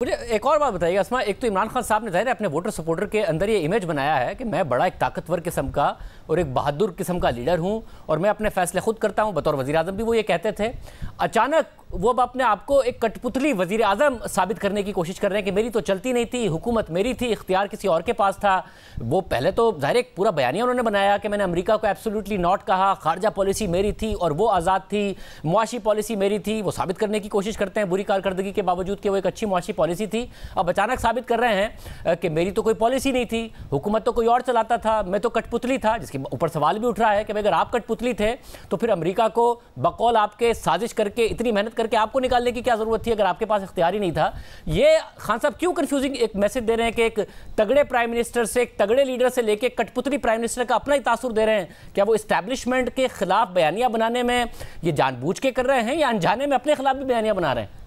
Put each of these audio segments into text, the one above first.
मुझे एक और बात बताइए असमा, एक तो इमरान खान साहब ने जाहिर है अपने वोटर सपोर्टर के अंदर ये इमेज बनाया है कि मैं बड़ा एक ताकतवर किस्म का और एक बहादुर किस्म का लीडर हूं और मैं अपने फैसले खुद करता हूं। बतौर वज़ीर आज़म भी वो ये कहते थे। अचानक वो अब अपने आप को एक कठपुतली वज़ीर आज़म साबित करने की कोशिश कर रहे हैं कि मेरी तो चलती नहीं थी, हुकूमत मेरी थी, इख्तियार किसी और के पास था। वो पहले तो जाहिर एक पूरा बयानिया उन्होंने बनाया कि मैंने अमेरिका को एब्सोल्युटली नॉट कहा, खारजा पॉलिसी मेरी थी और वो आज़ाद थी, मुआशी पॉलिसी मेरी थी। वो साबित करने की कोशिश करते हैं बुरी कारकर्दगी के बावजूद कि वो एक अच्छी मुआशी पॉलिसी थी। अब अचानक साबित कर रहे हैं कि मेरी तो कोई पॉलिसी नहीं थी, हुकूमत तो कोई और चलाता था, मैं तो कठपुतली था। जिसके ऊपर सवाल भी उठ रहा है कि अगर आप कठपुतली थे तो फिर अमेरिका को बकौल आपके साजिश करके इतनी मेहनत करके आपको निकालने की क्या जरूरत थी अगर आपके पास इख्तियार ही नहीं था। ये खान साहब क्यों कंफ्यूजिंग एक मैसेज दे रहे हैं कि एक तगड़े प्राइम मिनिस्टर से, एक तगड़े लीडर से लेके कठपुतली प्राइम मिनिस्टर का अपना ही तासुर दे रहे हैं? क्या वो इस्टेब्लिशमेंट के खिलाफ बयानियां बनाने में ये जानबूझ के कर रहे हैं या अनजाने में अपने खिलाफ भी बयानियां बना रहे हैं?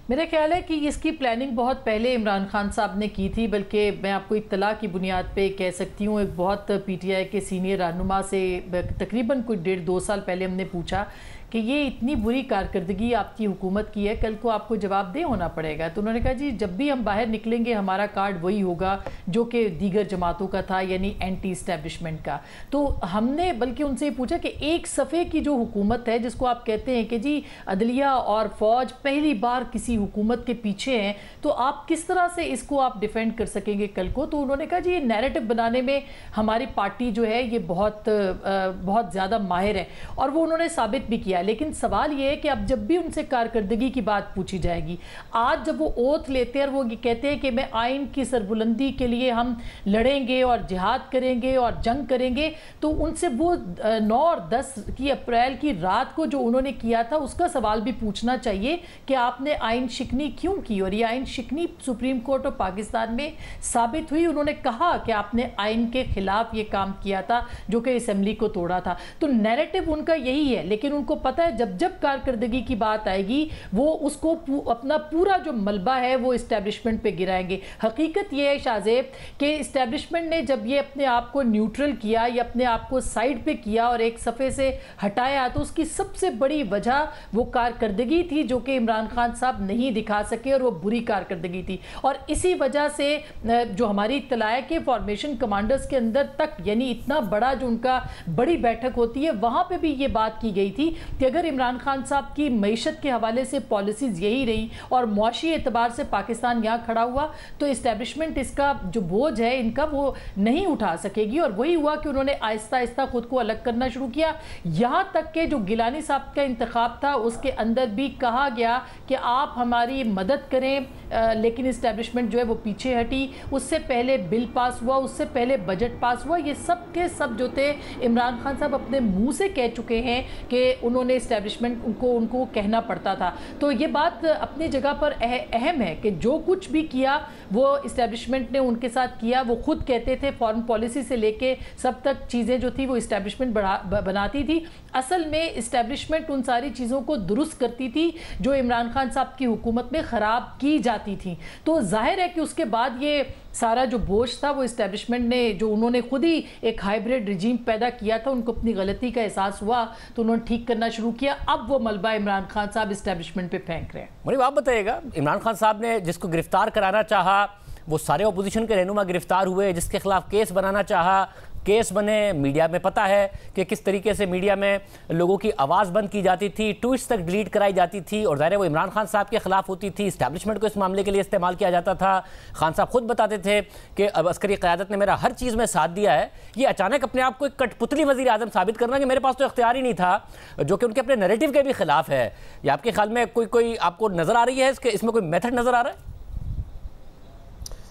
मेरा ख्याल है कि इसकी प्लानिंग बहुत पहले इमरान खान साहब ने की थी, बल्कि मैं आपको इत्तला की बुनियाद पे कह सकती हूँ। एक बहुत पीटीआई के सीनियर रहनुमा से तकरीबन कोई 1.5-2 साल पहले हमने पूछा कि ये इतनी बुरी कारकर्दगी आपकी हुकूमत की है, कल को आपको जवाबदेह होना पड़ेगा। तो उन्होंने कहा जी जब भी हम बाहर निकलेंगे हमारा कार्ड वही होगा जो कि दीगर जमातों का था, यानी एंटी इस्टेब्लिशमेंट का। तो हमने बल्कि उनसे ये पूछा कि एक सफ़े की जो हुकूमत है, जिसको आप कहते हैं कि जी अदलिया और फ़ौज पहली बार किसी हुकूमत के पीछे हैं, तो आप किस तरह से इसको आप डिफेंड कर सकेंगे कल को? तो उन्होंने कहा जी ये नैरेटिव बनाने में हमारी पार्टी जो है ये बहुत ज़्यादा माहिर है, और वो उन्होंने साबित भी किया। लेकिन सवाल ये है कि अब जब भी उनसे कारकर्दगी की बात पूछी जाएगी, आज जब वो ओथ लेते हैं और वो ये कहते हैं कि मैं आइन की सरबुलंदी के लिए हम लड़ेंगे और जिहाद करेंगे और जंग करेंगे, तो उनसे वो 9 और 10 की अप्रैल की रात को जो उन्होंने किया था उसका सवाल भी पूछना चाहिए कि आपने आइन शिकनी क्यों की। और ये आइन शिकनी सुप्रीम कोर्ट ऑफ पाकिस्तान में साबित हुई। उन्होंने कहा कि आपने आइन के खिलाफ ये काम किया था जो कि असेंबली को तोड़ा था। तो नैरेटिव उनका यही है, लेकिन उनको पता है जब जब कारकर्दगी की बात आएगी वो उसको अपना पूरा जो मलबा है वो इस्टेब्लिशमेंट पे गिराएंगे। हकीकत ये है शाहजेब कि इस्टेब्लिशमेंट ने जब ये अपने आप को न्यूट्रल किया या अपने आप को साइड पे किया और एक सफ़े से हटाया, तो उसकी सबसे बड़ी वजह वो कारकर्दगी थी जो कि इमरान खान साहब नहीं दिखा सके, और वो बुरी कारकर्दगी थी। और इसी वजह से जो हमारी इत्तला है कि फॉर्मेशन कमांडर्स के अंदर तक, यानी इतना बड़ा जो उनका बड़ी बैठक होती है, वहाँ पर भी ये बात की गई थी कि अगर इमरान खान साहब की मईशत के हवाले से पॉलिसीज़ यही रही और मुआशी एतबार से पाकिस्तान यहाँ खड़ा हुआ, तो इस्टेब्लिशमेंट इसका जो बोझ है इनका वो नहीं उठा सकेगी। और वही हुआ कि उन्होंने आहिस्ता आहिस्ता खुद को अलग करना शुरू किया। यहाँ तक के जो गिलानी साहब का इंतखाब था उसके अंदर भी कहा गया कि आप हमारी मदद करें, लेकिन इस्टेब्लिशमेंट जो है वो पीछे हटी। उससे पहले बिल पास हुआ, उससे पहले बजट पास हुआ। ये सब के सब जो थे इमरान खान साहब अपने मुँह से कह चुके हैं कि उन्होंने इस्टेब्लिशमेंट उनको कहना पड़ता था। तो ये बात अपनी जगह पर अहम है कि जो कुछ भी किया वो इस्टेब्लिशमेंट ने उनके साथ किया। वो खुद कहते थे फॉरेन पॉलिसी से लेके सब तक चीज़ें जो थी वो इस्टेब्लिशमेंट बनाती थी। असल में इस्टेब्लिशमेंट उन सारी चीज़ों को दुरुस्त करती थी जो इमरान खान साहब की हुकूमत में ख़राब की जाती थी। तो जाहिर है कि उसके बाद ये सारा जो बोझ था वो इस्टेब्लिशमेंट ने, जो उन्होंने खुद ही एक हाइब्रिड रिजीम पैदा किया था, उनको अपनी गलती का एहसास हुआ तो उन्होंने ठीक करना शुरू किया। अब वो मलबा इमरान खान साहब इस्टेब्लिशमेंट पे फेंक रहे हैं। मुझे आप बताइएगा, इमरान खान साहब ने जिसको गिरफ्तार कराना चाहा वो सारे अपोजिशन के रहनुमा गिरफ्तार हुए, जिसके खिलाफ केस बनाना चाहा केस बने। मीडिया में पता है कि किस तरीके से मीडिया में लोगों की आवाज़ बंद की जाती थी, ट्वीट्स तक डिलीट कराई जाती थी, और ज़ाहिर है वो इमरान खान साहब के खिलाफ होती थी। इस्टेब्लिशमेंट को इस मामले के लिए इस्तेमाल किया जाता था। खान साहब खुद बताते थे कि अब अस्करी क़यादत ने मेरा हर चीज़ में साथ दिया है। ये अचानक अपने आप को एक कठपुतली वज़ीर आज़म साबित करना कि मेरे पास तो इख्तियार ही नहीं था, जो कि उनके अपने नैरेटिव के भी खिलाफ है। या आपके ख्याल में कोई आपको नज़र आ रही है इसमें कोई मेथड नज़र आ रहा है?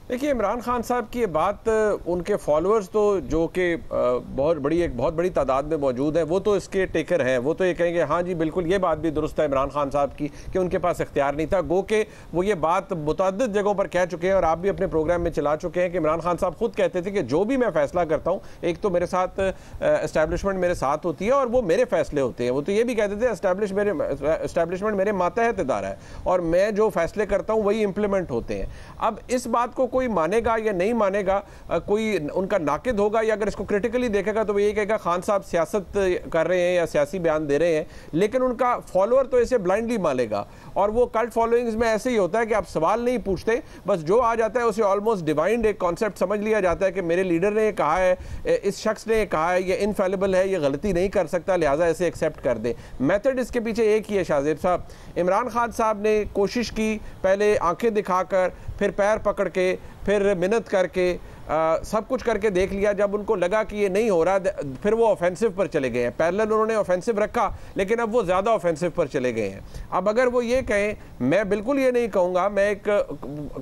देखिए, इमरान खान साहब की ये बात उनके फॉलोअर्स तो जो कि एक बहुत बड़ी तादाद में मौजूद है, वो तो इसके टेकर हैं। वो तो ये कहेंगे हाँ जी बिल्कुल ये बात भी दुरुस्त है इमरान खान साहब की कि उनके पास इख्तियार नहीं था। गो के वो ये बात मुतअद्दिद जगहों पर कह चुके हैं और आप भी अपने प्रोग्राम में चला चुके हैं कि इमरान खान साहब खुद कहते थे कि जो भी मैं फैसला करता हूँ, एक तो मेरे साथ इस्टेब्लिशमेंट मेरे साथ होती है और वो मेरे फैसले होते हैं। वो तो ये भी कहते थे इस्टेब्लिशमेंट मेरे मातहत इदारा है और मैं जो फैसले करता हूँ वही इंप्लीमेंट होते हैं। अब इस बात को कोई मानेगा या नहीं मानेगा, कोई उनका नाकिद होगा या अगर इसको क्रिटिकली देखेगा तो वो ये कहेगा खान साहब सियासत कर रहे हैं या सियासी बयान दे रहे हैं, लेकिन उनका फॉलोअर तो इसे ब्लाइंडली मानेगा। और वो कल्ट फॉलोइंग्स में ऐसे ही होता है कि आप सवाल नहीं पूछते, बस जो आ जाता है उसे ऑलमोस्ट डिवाइंड एक कॉन्सेप्ट समझ लिया जाता है कि मेरे लीडर ने ये कहा है, इस शख्स ने ये कहा है, ये इनफेलिबल है, ये गलती नहीं कर सकता, लिहाजा ऐसे एक्सेप्ट कर दे। मेथड इसके पीछे एक ही है शाहजेब साहब। इमरान खान साहब ने कोशिश की, पहले आंखें दिखाकर, फिर पैर पकड़ के, फिर मिन्नत करके, सब कुछ करके देख लिया। जब उनको लगा कि ये नहीं हो रहा, फिर वो ऑफेंसिव पर चले गए हैं। पैरेलल उन्होंने ऑफेंसिव रखा, लेकिन अब वो ज़्यादा ऑफेंसिव पर चले गए हैं। अब अगर वो ये कहें, मैं बिल्कुल ये नहीं कहूँगा, मैं एक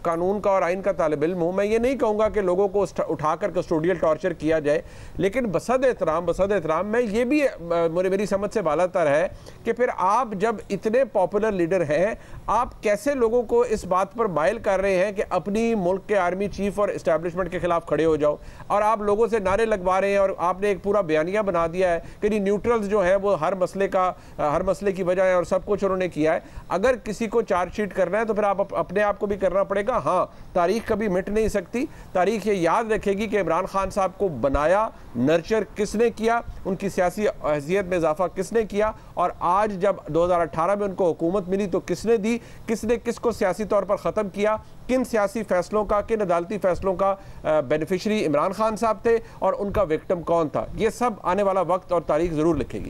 कानून का और आइन का तालिब इल्म हूँ, मैं ये नहीं कहूँगा कि लोगों को उठाकर कस्टोडियल टॉर्चर किया जाए, लेकिन बसद एहतराम मैं ये भी मेरी समझ से बालातर है कि फिर आप जब इतने पॉपुलर लीडर हैं, आप कैसे लोगों को इस बात पर माइल कर रहे हैं कि अपनी मुल्क के आर्मी चीफ और इस्टेब्लिशमेंट के खिलाफ खड़े हो जाओ, और आप लोगों से नारे लगवा रहे हैं और आपने एक पूरा बयानिया बना दिया है कि नहीं न्यूट्रल्स जो है वो हर मसले की वजह है और सब कुछ उन्होंने किया है। अगर किसी को चार्जशीट करना है तो फिर आप अपने आप को भी करना पड़ेगा। हाँ, तारीख कभी मिट नहीं सकती, तारीख ये याद रखेगी कि इमरान खान साहब को बनाया, नर्चर किसने किया, उनकी सियासी हैसियत में इजाफा किसने किया, और आज जब 2018 में उनको हुकूमत मिली तो किसने दी, किसने किसको सियासी तौर पर ख़त्म किया, किन सियासी फैसलों का, किन अदालती फैसलों का बेनिफिशरी इमरान खान साहब थे और उनका विक्टिम कौन था। ये सब आने वाला वक्त और तारीख ज़रूर लिखेगी।